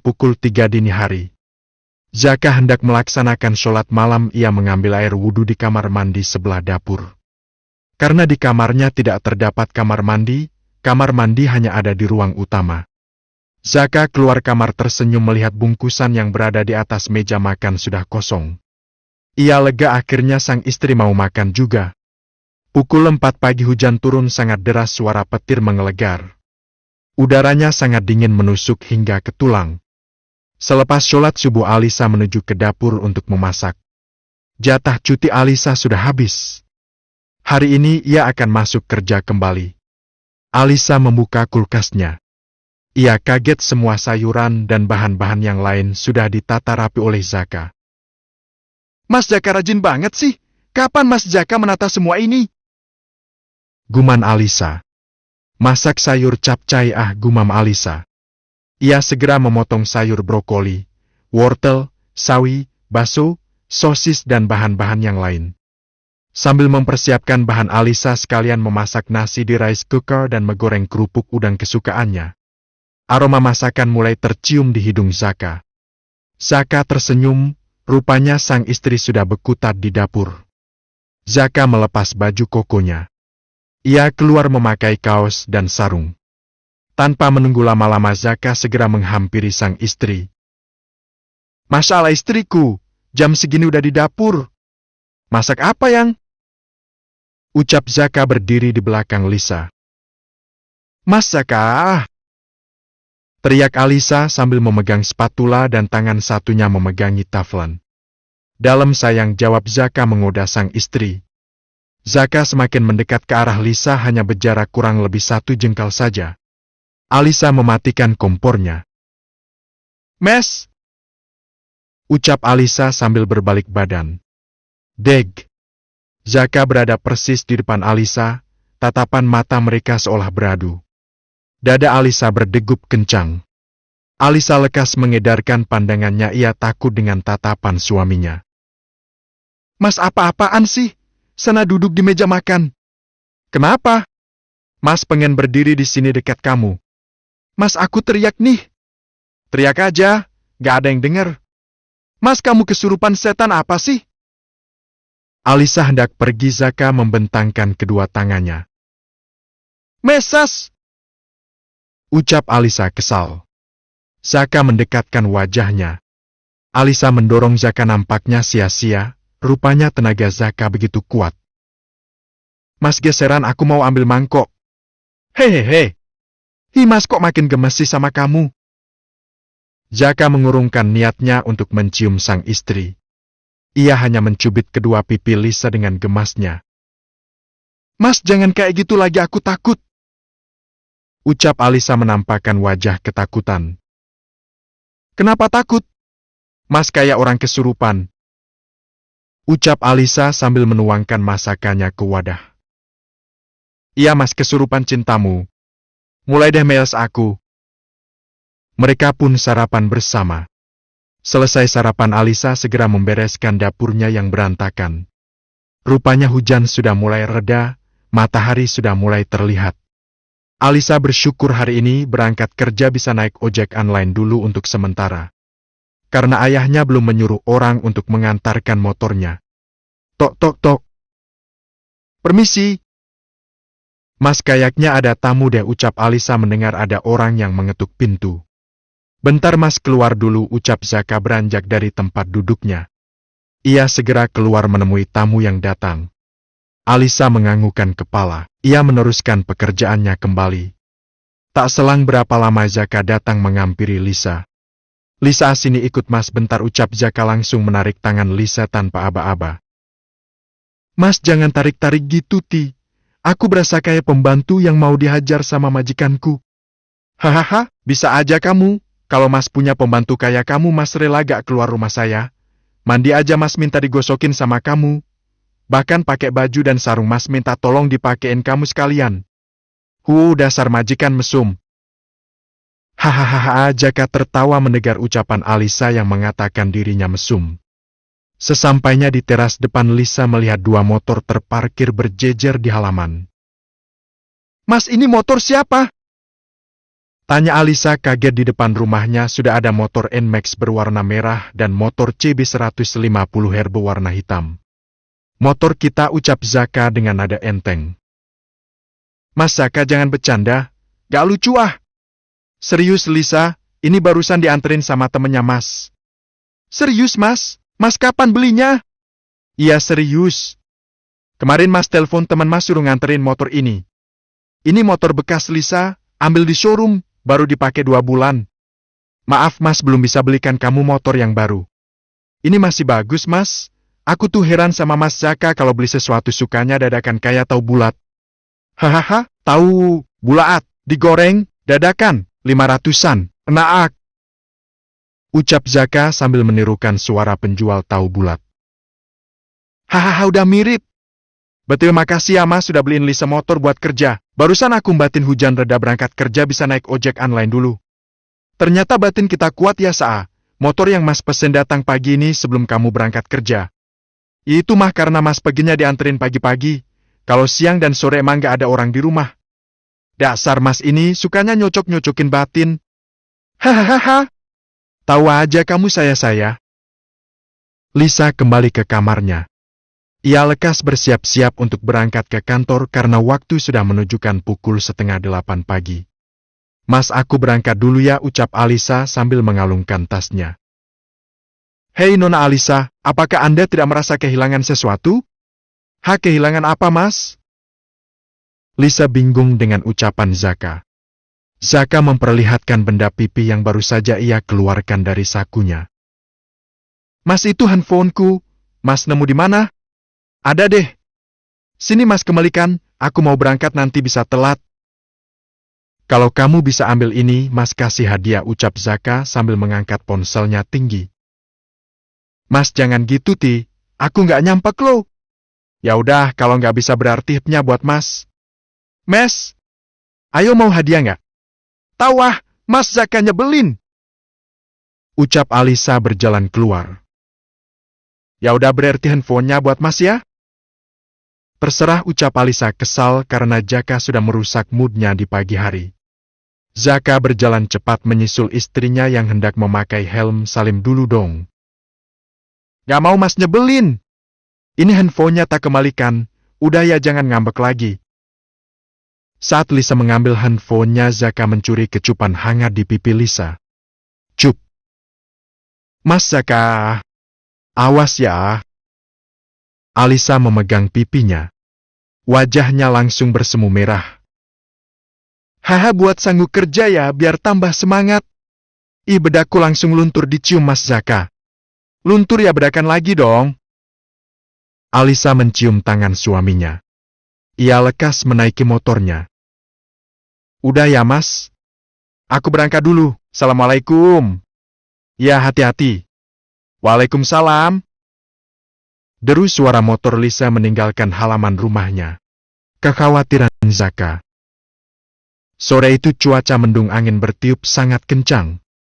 pukul 3 dini hari. Zaka hendak melaksanakan sholat malam. Ia mengambil air wudhu di kamar mandi sebelah dapur. Karena di kamarnya tidak terdapat kamar mandi hanya ada di ruang utama. Zaka keluar kamar tersenyum melihat bungkusan yang berada di atas meja makan sudah kosong. Ia lega, akhirnya sang istri mau makan juga. Pukul 4 pagi hujan turun sangat deras, suara petir menggelegar. Udaranya sangat dingin menusuk hingga ke tulang. Selepas sholat subuh Alisa menuju ke dapur untuk memasak. Jatah cuti Alisa sudah habis. Hari ini ia akan masuk kerja kembali. Alisa membuka kulkasnya. Ia kaget, semua sayuran dan bahan-bahan yang lain sudah ditata rapi oleh Zaka. "Mas Zaka rajin banget sih. Kapan Mas Zaka menata semua ini?" guman Alisa. "Masak sayur capcay gumam Alisa." Ia segera memotong sayur brokoli, wortel, sawi, bakso, sosis dan bahan-bahan yang lain. Sambil mempersiapkan bahan, Alisa sekalian memasak nasi di rice cooker dan menggoreng kerupuk udang kesukaannya. Aroma masakan mulai tercium di hidung Zaka. Zaka tersenyum, rupanya sang istri sudah berkutat di dapur. Zaka melepas baju kokonya. Ia keluar memakai kaos dan sarung. Tanpa menunggu lama-lama Zaka segera menghampiri sang istri. "Masya Allah istriku, jam segini udah di dapur. Masak apa yang?" ucap Zaka berdiri di belakang Lisa. "Mas Zaka!" teriak Alisa sambil memegang spatula dan tangan satunya memegangi teflon. "Dalam sayang," jawab Zaka menggoda sang istri. Zaka semakin mendekat ke arah Lisa, hanya berjarak kurang lebih 1 jengkal saja. Alisa mematikan kompornya. "Mes!" ucap Alisa sambil berbalik badan. Deg! Zaka berada persis di depan Alisa, tatapan mata mereka seolah beradu. Dada Alisa berdegup kencang. Alisa lekas mengedarkan pandangannya, ia takut dengan tatapan suaminya. "Mas, apa-apaan sih? Sana duduk di meja makan." "Kenapa?" "Mas pengen berdiri di sini dekat kamu." "Mas, aku teriak nih." "Teriak aja, gak ada yang dengar." "Mas, kamu kesurupan setan apa sih?" Alisa hendak pergi, Zaka membentangkan kedua tangannya. "Mesas!" ucap Alisa kesal. Zaka mendekatkan wajahnya. Alisa mendorong Zaka, nampaknya sia-sia, rupanya tenaga Zaka begitu kuat. "Mas, geseran, aku mau ambil mangkok." "Hehehe. Hi Mas, kok makin gemes sih sama kamu?" Zaka mengurungkan niatnya untuk mencium sang istri. Ia hanya mencubit kedua pipi Lisa dengan gemasnya. "Mas, jangan kayak gitu lagi, aku takut," ucap Alisa menampakkan wajah ketakutan. "Kenapa takut? Mas kayak orang kesurupan," ucap Alisa sambil menuangkan masakannya ke wadah. "Iya Mas, kesurupan cintamu. Mulai deh meles aku." Mereka pun sarapan bersama. Selesai sarapan, Alisa segera membereskan dapurnya yang berantakan. Rupanya hujan sudah mulai reda, matahari sudah mulai terlihat. Alisa bersyukur hari ini berangkat kerja bisa naik ojek online dulu untuk sementara. Karena ayahnya belum menyuruh orang untuk mengantarkan motornya. Tok tok tok. "Permisi." "Mas, kayaknya ada tamu deh," ucap Alisa mendengar ada orang yang mengetuk pintu. "Bentar Mas, keluar dulu," ucap Zaka beranjak dari tempat duduknya. Ia segera keluar menemui tamu yang datang. Alisa menganggukkan kepala. Ia meneruskan pekerjaannya kembali. Tak selang berapa lama Zaka datang menghampiri Lisa. "Lisa, sini ikut Mas bentar," ucap Zaka langsung menarik tangan Lisa tanpa aba-aba. "Mas, jangan tarik-tarik gitu, Ti. Aku berasa kayak pembantu yang mau dihajar sama majikanku." "Hahaha, bisa aja kamu. Kalau Mas punya pembantu kayak kamu, Mas rela gak keluar rumah saya? Mandi aja Mas minta digosokin sama kamu. Bahkan pakai baju dan sarung Mas minta tolong dipakein kamu sekalian. Dasar majikan mesum." Hahaha, Zaka tertawa mendengar ucapan Alisa yang mengatakan dirinya mesum. Sesampainya di teras depan, Lisa melihat 2 motor terparkir berjejer di halaman. "Mas, ini motor siapa?" Tanya Alisa kaget. Di depan rumahnya sudah ada motor NMAX berwarna merah dan motor CB 150 R berwarna hitam. Motor kita, ucap Zaka dengan nada enteng. Mas Zaka, jangan bercanda. Gak lucu ah. Serius Lisa, ini barusan dianterin sama temennya Mas. Serius Mas? Mas kapan belinya? Iya serius. Kemarin Mas telepon teman Mas suruh nganterin motor ini. Ini motor bekas Lisa, ambil di showroom. Baru dipakai 2 bulan. Maaf Mas, belum bisa belikan kamu motor yang baru. Ini masih bagus Mas. Aku tuh heran sama Mas Zaka kalau beli sesuatu sukanya dadakan kayak tahu bulat. Hahaha, tahu bulat, digoreng, dadakan, 500-an, enak. Ucap Zaka sambil menirukan suara penjual tahu bulat. Hahaha, udah mirip. Betul, makasih ya Mas sudah beliin Lisa motor buat kerja. Barusan aku batin hujan reda berangkat kerja bisa naik ojek online dulu. Ternyata batin kita kuat ya Sa. Motor yang Mas pesen datang pagi ini sebelum kamu berangkat kerja. Itu mah karena Mas paginya dianterin pagi-pagi. Kalau siang dan sore emang gak ada orang di rumah. Dasar Mas ini sukanya nyocok-nyocokin batin. Hahaha. Tahu aja kamu saya. Lisa kembali ke kamarnya. Ia lekas bersiap-siap untuk berangkat ke kantor karena waktu sudah menunjukkan pukul 7:30 pagi. Mas, aku berangkat dulu ya, ucap Alisa sambil mengalungkan tasnya. Hei Nona Alisa, apakah Anda tidak merasa kehilangan sesuatu? Kehilangan apa Mas? Lisa bingung dengan ucapan Zaka. Zaka memperlihatkan benda pipi yang baru saja ia keluarkan dari sakunya. Mas, itu handphoneku. Mas nemu di mana? Ada deh. Sini Mas, kembalikan, aku mau berangkat nanti bisa telat. Kalau kamu bisa ambil ini, Mas kasih hadiah, ucap Zaka sambil mengangkat ponselnya tinggi. Mas jangan gitu Ti, aku nggak nyampak loh. Ya udah, kalau nggak bisa berarti hipnya buat Mas. Mes, ayo mau hadiah nggak? Tahu ah, Mas Zaka nyebelin. Ucap Alisa berjalan keluar. Ya udah berarti handphonenya buat Mas ya. Terserah, ucap Alisa kesal karena Zaka sudah merusak moodnya di pagi hari. Zaka berjalan cepat menyusul istrinya yang hendak memakai helm. Salim dulu dong. Gak mau Mas, nyebelin. Ini handphonenya tak kembalikan. Udah ya, jangan ngambek lagi. Saat Lisa mengambil handphonenya, Zaka mencuri kecupan hangat di pipi Lisa. Cup. Mas Zaka. Awas ya. Alisa memegang pipinya. Wajahnya langsung bersemu merah. Haha, buat sanggup kerja ya, biar tambah semangat. Ih, bedaku langsung luntur dicium Mas Zaka. Luntur ya, bedakan lagi dong. Alisa mencium tangan suaminya. Ia lekas menaiki motornya. Udah ya Mas. Aku berangkat dulu. Assalamualaikum. Ya, hati-hati. Waalaikumsalam. Deru suara motor Lisa meninggalkan halaman rumahnya. Kekhawatiran Zaka. Sore itu cuaca mendung, angin bertiup sangat kencang.